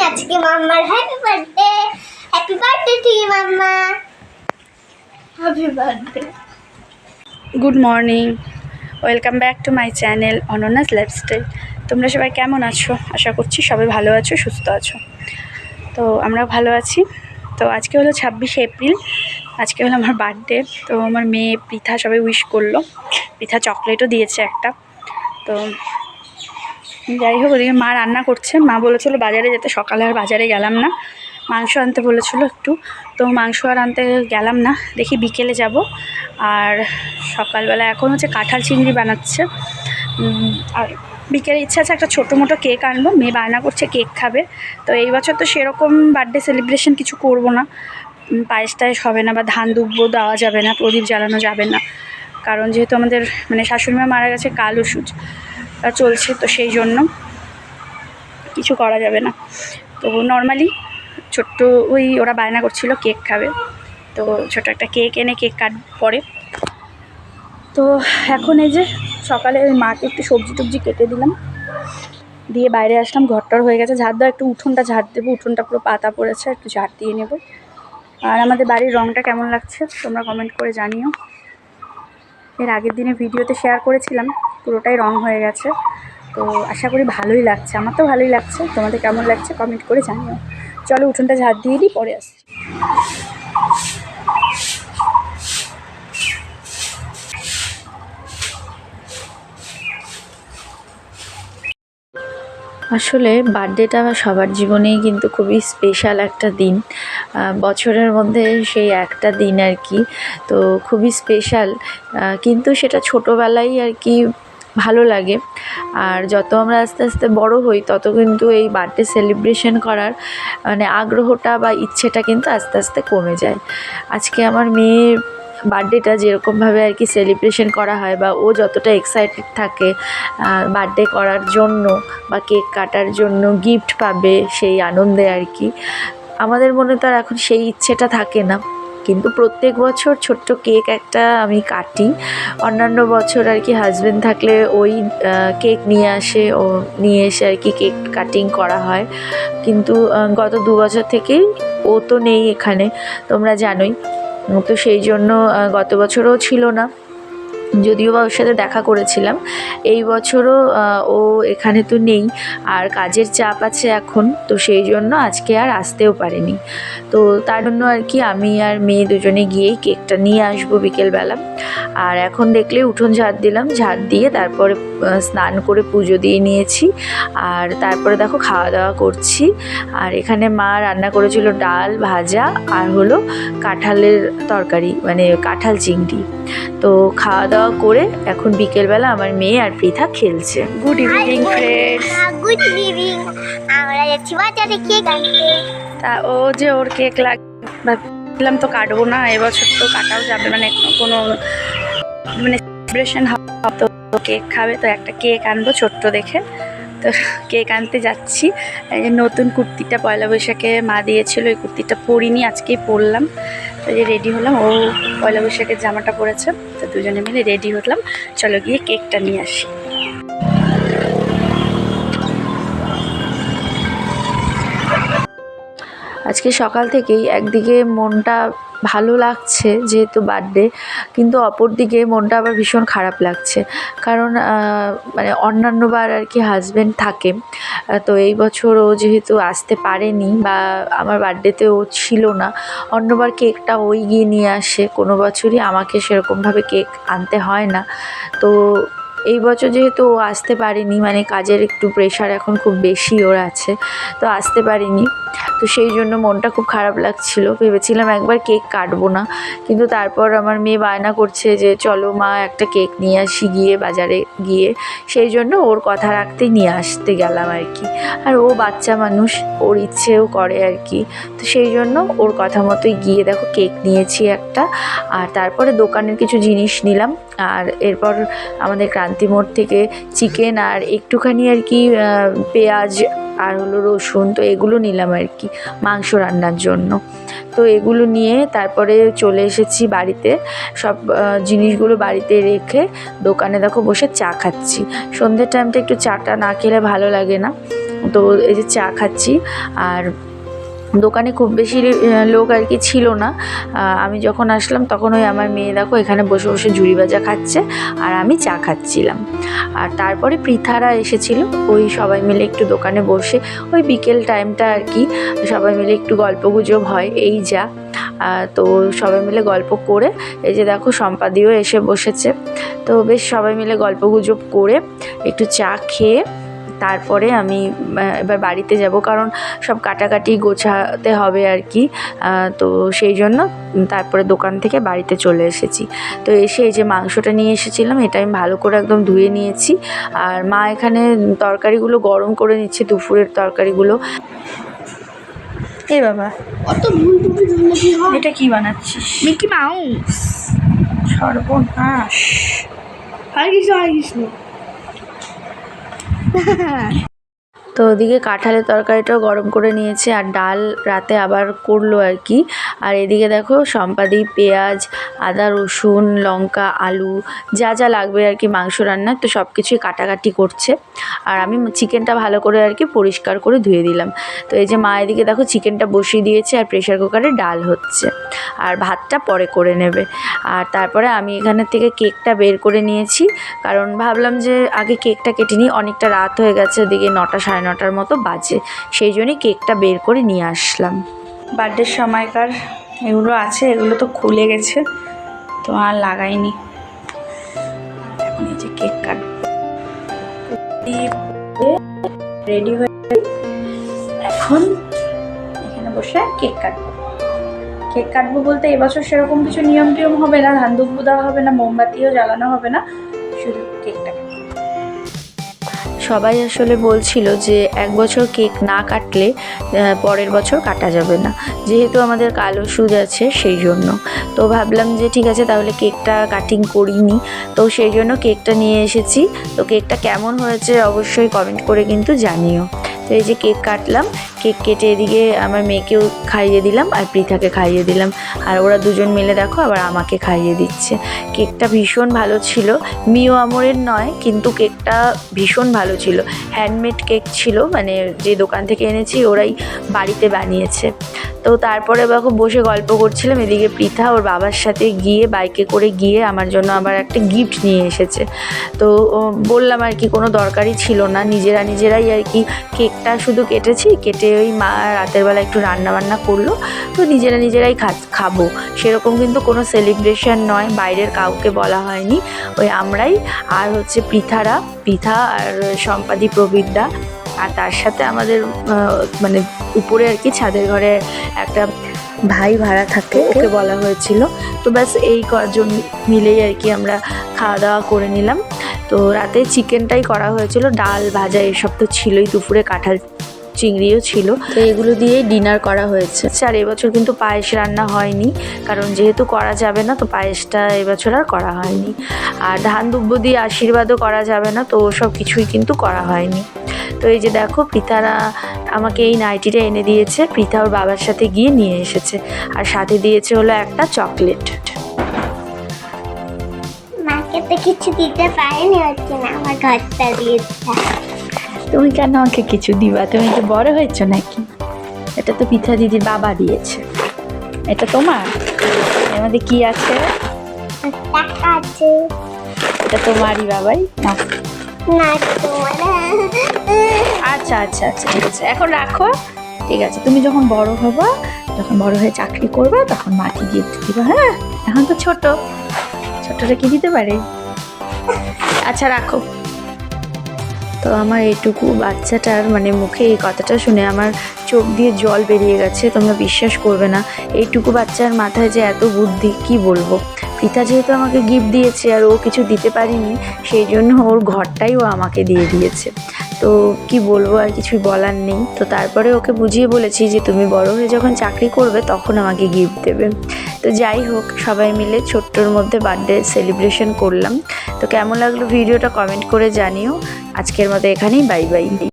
আজকে মাম্মার happy birthday to you mamma. Happy birthday. Good morning, welcome back to my channel Ananya's lifestyle. তোমরা সবাই কেমন আছো? আশা করছি সবাই ভালো আছো, সুস্থ আছো। তো আমরাও ভালো আছি। তো আজকে হলো 26শে এপ্রিল, আজকে হলো আমার বার্থডে। তো আমার মেয়ে পৃথা সবাই উইশ করলো, পৃথা চকলেটও দিয়েছে একটা। তো যাই হোক, ওদিকে মা রান্না করছে। মা বলেছিলো বাজারে যেতে, সকালে আর বাজারে গেলাম না, মাংস আনতে বলেছিল একটু। তো মাংস আর আনতে গেলাম না, দেখি বিকেলে যাব। আর সকালবেলা এখন হচ্ছে কাঁঠাল চিংড়ি বানাচ্ছে। আর বিকেলে ইচ্ছা আছে একটা ছোটো মোটো কেক আনবো, মেয়ে বায়না করছে কেক খাবে। তো এই বছর তো সেরকম বার্থডে সেলিব্রেশন কিছু করব না, পায়েস টায়েস হবে না বা ধান দুব্বো দেওয়া যাবে না, প্রদীপ জ্বালানো যাবে না। কারণ যেহেতু আমাদের শাশুড়িমা মারা গেছে, কাল ওষুধ চলছে, তো সেই জন্য কিছু করা যাবে না। তো নর্মালি ছোট্ট ওরা বায়না করছিল কেক খাবে, তো ছোটো একটা কেক এনে কেক কাট পরে। তো এখন এই যে সকালে মাকে একটু সবজি টবজি কেটে দিলাম, দিয়ে বাইরে আসলাম। ঘরটার হয়ে গেছে ঝাড় দেওয়া, একটু উঠোনটা ঝাড় দেবো, উঠোনটা পুরো পাতা পড়েছে, একটু ঝাড় দিয়ে নেব। আর আমাদের বাড়ির রঙটা কেমন লাগছে তোমরা কমেন্ট করে জানিও। এর আগের দিনে ভিডিওতে শেয়ার করেছিলাম, পুরোটাই রং হয়ে গেছে। তো আশা করি ভালোই লাগছে, আমার তো ভালোই লাগছে, তোমাদের কেমন লাগছে কমেন্ট করে জানিও। চলো উঠোনটা ঝাড় দিয়ে দিই, পরে আসছি। আসলে বার্থডেটা সবার জীবনেই কিন্তু খুবই স্পেশাল একটা দিন, বছরের মধ্যে সেই একটা দিন আর কি। তো খুবই স্পেশাল, কিন্তু সেটা ছোটোবেলায় আর কি ভালো লাগে। আর যত আমরা আস্তে আস্তে বড় হই, তত কিন্তু এই বার্থডে সেলিব্রেশন করার আগ্রহটা বা ইচ্ছেটা কিন্তু আস্তে আস্তে কমে যায়। আজকে আমার মেয়ের বার্থডেটা যেরকমভাবে আর কি সেলিব্রেশন করা হয়, বা ও যতটা এক্সাইটেড থাকে বার্থডে করার জন্য বা কেক কাটার জন্য, গিফট পাবে সেই আনন্দে আর কি, আমাদের মনে তো আর এখন সেই ইচ্ছেটা থাকে না। কিন্তু প্রত্যেক বছর ছোট্ট কেক একটা আমি কাটি। অন্যান্য বছর আর কি হাজব্যান্ড থাকলে ওই কেক নিয়ে আসে, ও নিয়ে এসে আর কি কেক কাটিং করা হয়। কিন্তু গত 2 বছর থেকেই ও তো নেই এখানে, তোমরা জানোই। তো সেই জন্য গত বছরও ছিল না, যদিও বা ওর সাথে দেখা করেছিলাম। এই বছরও ও এখানে তো নেই, আর কাজের চাপ আছে এখন, তো সেই জন্য আজকে আর আসতেও পারেনি। তো তার জন্য আর কি আমি আর মেয়ে দুজনে গিয়েই কেকটা নিয়ে আসবো বিকেলবেলা। আর এখন দেখলে উঠোন ঝাড় দিলাম, ঝাড় দিয়ে তারপরে স্নান করে পুজো দিয়ে নিয়েছি। আর তারপরে দেখো খাওয়া দাওয়া করছি। আর এখানে মা রান্না করেছিল ডাল, ভাজা, আর হলো কাঁঠালের তরকারি, কাঁঠাল চিংড়ি। তো খাওয়া দাওয়া করে এখন বিকেলবেলা আমার মেয়ে আর পৃথা খেলছে। Good evening friends. Good evening. আমরা যাচ্ছি বাজারে কেক আনতে। তা ও যে ওর কেক ভাবলাম তো কাটবো না, এবছর তো কাটাও যাবে, কোনো সেলিব্রেশন হবে তো কেক খাবে, তো একটা কেক আনবো ছোট্ট দেখে। তো কেক আনতে যাচ্ছি। এই যে নতুন কুর্তিটা পয়লা বৈশাখে মা দিয়েছিল, এই কুর্তিটা পরিনি, আজকেই পরলাম। তো যে রেডি হলাম, ও পয়লা বৈশাখের জামাটা পরেছে, তো দুজনে মিলে রেডি হলাম। চলো গিয়ে কেকটা নিয়ে আসি। আজকে সকাল থেকেই একদিকে মনটা ভালো লাগছে যেহেতু বার্থডে, কিন্তু অপরদিকে মনটা আবার ভীষণ খারাপ লাগছে। কারণ অন্যান্যবার আর কি হাজব্যান্ড থাকে, তো এই বছর ও যেহেতু আসতে পারেনি, বা আমার বার্থডেতে ও ছিল না। অন্যবার কেকটা ওই গিয়ে নিয়ে আসে, কোনো বছরই আমাকে সেরকমভাবে কেক আনতে হয় না। তো এই বছর যেহেতু ও আসতে পারেনি, কাজের একটু প্রেশার এখন খুব বেশি ওর আছে, তো আসতে পারিনি। তো সেই জন্য মনটা খুব খারাপ লাগছিল, ভেবেছিলাম একবার কেক কাটবো না। কিন্তু তারপর আমার মেয়ে বায়না করছে যে চলো মা একটা কেক নিয়ে আসি গিয়ে বাজারে গিয়ে, সেই জন্য ওর কথা রাখতেই নিয়ে আসতে গেলাম আর কি। আর ও বাচ্চা মানুষ, ওর ইচ্ছেও করে আর কি, তো সেই জন্য ওর কথা মতোই গিয়ে দেখো কেক নিয়েছি একটা। আর তারপরে দোকানের কিছু জিনিস নিলাম। আর এরপর আমাদের ক্রান্তি মোড় থেকে চিকেন আর একটুখানি আর কি পেঁয়াজ আর হলো রসুন, তো এগুলো নিলাম আর কি মাংস রান্নার জন্য। তো এগুলো নিয়ে তারপরে চলে এসেছি বাড়িতে, সব জিনিসগুলো বাড়িতে রেখে দোকানে দেখো বসে চা খাচ্ছি। সন্ধ্যের টাইমটা একটু চাটা না খেলে ভালো লাগে না, তো এই যে চা খাচ্ছি। আর দোকানে খুব বেশি লোক আর কি ছিল না। আমি যখন আসলাম তখন ওই আমার মেয়ে দেখো এখানে বসে বসে ঝুড়ি ভাজা খাচ্ছে আর আমি চা খাচ্ছিলাম। আর তারপরে পৃথারা এসেছিল, ওই সবাই মিলে একটু দোকানে বসে ওই বিকেল টাইমটা আর কি সবাই মিলে একটু গল্পগুজব হয়, এই যা। তো সবাই মিলে গল্প করে এই যে দেখো সম্পাদিও এসে বসেছে। তো বেশ সবাই মিলে গল্পগুজব করে একটু চা খেয়ে তারপরে আমি এবার বাড়িতে যাব, কারণ সব কাটাকাটি গোছাতে হবে আর কি। তো সেই জন্য তারপরে দোকান থেকে বাড়িতে চলে এসেছি। তো এসে এই যে মাংসটা নিয়ে এসেছিলাম, এটা আমি ভালো করে একদম ধুয়ে নিয়েছি। আর মা এখানে তরকারিগুলো গরম করে নিচ্ছে, দুপুরের তরকারিগুলো। এ বাবা, এটা কি বানাচ্ছিস? Mickey mouse. সর্বনাশ। হরে কৃষ্ণ, হরে কৃষ্ণ। তো ওদিকে কাঁঠালের তরকারিটাও গরম করে নিয়েছে, আর ডাল রাতে আবার করলো আর কি। আর এদিকে দেখো সম্পাদি পেঁয়াজ, আদা, রসুন, লঙ্কা, আলু যা যা লাগবে আর কি মাংস রান্না, তো সব কিছুই কাটাকাটি করছে। আর আমি চিকেনটা ভালো করে আর কি পরিষ্কার করে ধুয়ে দিলাম। তো এই যে মা এদিকে দেখো চিকেনটা বসিয়ে দিয়েছে, আর প্রেশার কুকারে ডাল হচ্ছে, আর ভাতটা পরে করে নেবে। আর তারপরে আমি এখানে থেকে কেকটা বের করে নিয়েছি, কারণ ভাবলাম যে আগে কেকটা কেটে নিই, অনেকটা রাত হয়ে গেছে, ওদিকে 9টা সাড়ে 9টার মতো বাজে, সেই জন্যই কেকটা বের করে নিয়ে আসলাম। বার্থডের সময়কার এগুলো আছে, এগুলো তো খুলে গেছে, তো আর লাগাইনি। এখন এই যে কেক কাট রেডি হয়ে এখন এখানে বসে কেক কাটবো বলতে এবছর সেরকম কিছু নিয়ম টিয়ম হবে না, ধান দুব্বু দেওয়া হবে না, মোমবাতিও জ্বালানো হবে না, শুধু কেকটা। সবাই আসলে বলছিল যে এক বছর কেক না কাটলে পরের বছর কাটা যাবে না, যেহেতু আমাদের কালো সুদ আছে সেই জন্য। তো ভাবলাম যে ঠিক আছে তাহলে কেকটা কাটিং করিনি, তো সেই জন্য কেকটা নিয়ে এসেছি। তো কেকটা কেমন হয়েছে অবশ্যই কমেন্ট করে কিন্তু জানিও। তো এই যে কেক কাটলাম, কেক কেটে এদিকে আমার মেয়েকেও খাইয়ে দিলাম আর পৃথাকে খাইয়ে দিলাম, আর ওরা দুজন মিলে দেখো আবার আমাকে খাইয়ে দিচ্ছে। কেকটা ভীষণ ভালো ছিল, মিও আমরের নয়, কিন্তু কেকটা ভীষণ ভালো ছিল, হ্যান্ডমেড কেক ছিল, মানে যে দোকান থেকে এনেছি ওরাই বাড়িতে বানিয়েছে। তো তারপরে দেখো বসে গল্প করছিলাম, এদিকে পৃথা ওর বাবার সাথে গিয়ে বাইকে করে গিয়ে আমার জন্য আবার একটা গিফট নিয়ে এসেছে। তো বললাম আর কি কোনো দরকারই ছিল না, নিজেরাই আর কি কেকটা শুধু কেটেছি, কেটে ওই মা রাতের বেলা একটু রান্না করলো, তো নিজেরাই খাবো, সেরকম কিন্তু কোনো সেলিব্রেশন নয়, বাইরের কাউকে বলা হয়নি, ওই আমরাই আর হচ্ছে পৃথা আর সম্পাদি, প্রবীরদা, আর তার সাথে আমাদের মানে উপরে আর কি ছাদের ঘরে একটা ভাই ভাড়া থাকে, ওকে বলা হয়েছিল। তো ব্যাস এই কজন মিলেই আর কি আমরা খাওয়া দাওয়া করে নিলাম। তো রাতে চিকেনটাই করা হয়েছিল, ডাল ভাজা এসব তো ছিলই, দুপুরে কাঁঠাল চিংড়িও ছিল, তো এগুলো দিয়েই ডিনার করা হয়েছে। আর এবছর কিন্তু পায়েস রান্না হয়নি, কারণ যেহেতু করা যাবে না, তো পায়েসটা এবছর আর করা হয়নি। আর ধান দুব্বো দিয়ে আশীর্বাদও করা যাবে না, তো সব কিছুই কিন্তু করা হয়নি। তো এই যে দেখো পৃথারা আমাকে এই নাইটিটা এনে দিয়েছে, পৃথা ওর বাবার সাথে গিয়ে নিয়ে এসেছে, আর সাথে দিয়েছে হলো একটা চকলেট। মাকে তো কিছু দিতে পারেনি, হচ্ছে না আমার ঘরটা দিয়েছে। তুমি কেন আমাকে কিছু দিবা? তুমি কি বড় হয়েছো নাকি? এটা তো পৃথা দিদির বাবা দিয়েছে, এটা তোমার। এর মধ্যে কি আছে? টাকা আছে। এটা তোমারই বাবাই না? না তোমার। আচ্ছা ঠিক আছে, এখন রাখো। ঠিক আছে, তুমি যখন বড় হয়ে চাকরি করবে তখন মাকে গিফট দিবা। হ্যাঁ, এখন তো ছোটটা কি দিতে পারে। আচ্ছা রাখো। তো আমার এইটুকু বাচ্চাটার মানে মুখে এই কথাটা শুনে আমার চোখ দিয়ে জল বেরিয়ে গেছে, তোমরা বিশ্বাস করবে না, এইটুকু বাচ্চার মাথায় যে এত বুদ্ধি কি বলবো। পৃথা যেহেতু আমাকে গিফট দিয়েছে আর ও কিছু দিতে পারিনি, সেই জন্য ওর ঘরটাই ও আমাকে দিয়ে দিয়েছে। তো কি বলবো, আর কিছুই বলার নেই। তো তারপরে ওকে বুঝিয়ে বলেছি যে তুমি বড় হয়ে যখন চাকরি করবে তখন আমাকে গিফট দেবে। তো যাই হোক, সবাই মিলে ছোট্টর মধ্যে বার্থডে সেলিব্রেশন করলাম। তো কেমন লাগলো ভিডিওটা কমেন্ট করে জানিও। আজকের মতো এখানেই, বাই বাই।